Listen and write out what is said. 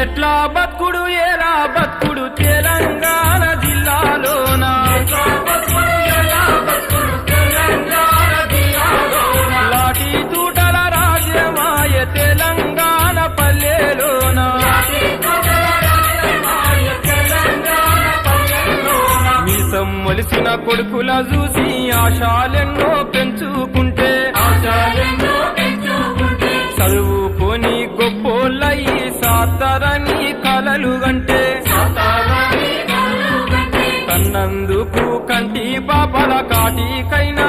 ఎట్లా బతుకుడు ఏలా బతుకుడు తెలంగాణ జిల్లాలోన లాఠీ తూటల రాజ్యమాయ తెలంగాణ పల్లెలోన మీసం మొలిసిన కొడుకుల చూసి ఆశాలెన్నో పెంచుకుంటే చదువుకొని గొప్పోళ్ళయి సాతారని కలలు గంటే కన్నందుకు కంటి పాపల కాటికైనా